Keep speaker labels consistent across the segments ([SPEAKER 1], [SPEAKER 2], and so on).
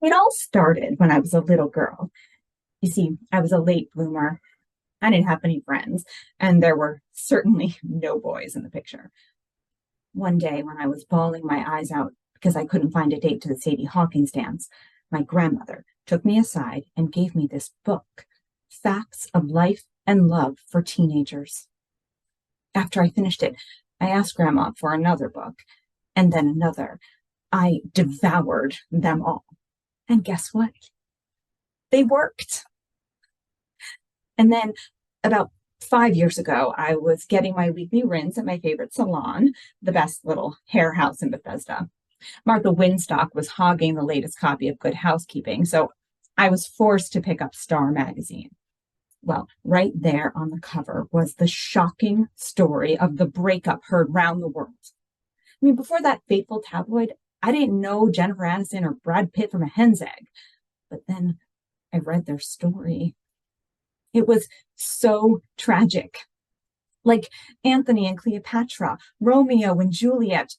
[SPEAKER 1] It all started when I was a little girl. You see, I was a late bloomer. I didn't have any friends, and there were certainly no boys in the picture. One day, when I was bawling my eyes out because I couldn't find a date to the Sadie Hawkins dance, my grandmother took me aside and gave me this book, Facts of Life and Love for Teenagers. After I finished it, I asked Grandma for another book, and then another. I devoured them all. And guess what? They worked. And then about 5 years ago, I was getting my weekly rinse at my favorite salon, the best little hair house in Bethesda. Martha Winstock was hogging the latest copy of Good Housekeeping, so I was forced to pick up Star magazine. Well, right there on the cover was the shocking story of the breakup heard round the world. I mean, before that fateful tabloid, I didn't know Jennifer Aniston or Brad Pitt from a hen's egg. But then I read their story. It was so tragic. Like Anthony and Cleopatra, Romeo and Juliet,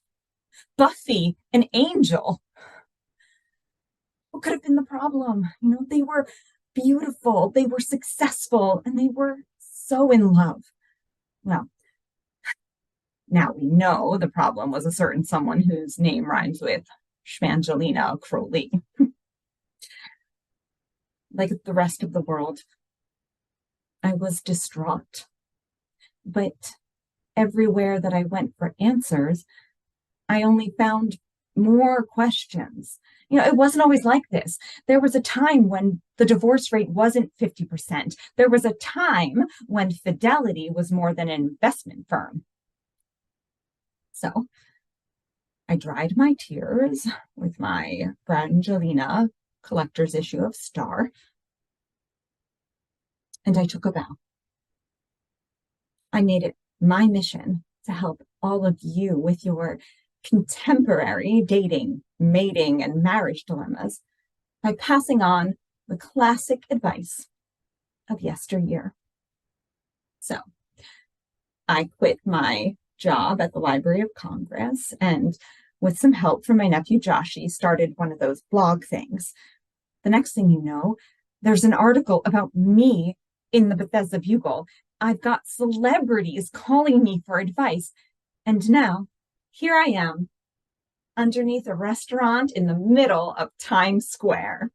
[SPEAKER 1] Buffy and Angel. What could have been the problem? They were beautiful, they were successful, and they were so in love. Well, now we know the problem was a certain someone whose name rhymes with Schmangelina Crowley. Like the rest of the world, I was distraught. But everywhere that I went for answers, I only found more questions. It wasn't always like this. There was a time when the divorce rate wasn't 50%. There was a time when Fidelity was more than an investment firm. So I dried my tears with my Brangelina collector's issue of Star, and I took a vow. I made it my mission to help all of you with your contemporary dating, mating, and marriage dilemmas by passing on the classic advice of yesteryear. So I quit my job at the Library of Congress and, with some help from my nephew Joshi, started one of those blog things. The next thing you know, there's an article about me in the Bethesda Bugle. I've got celebrities calling me for advice. And now, here I am, underneath a restaurant in the middle of Times Square.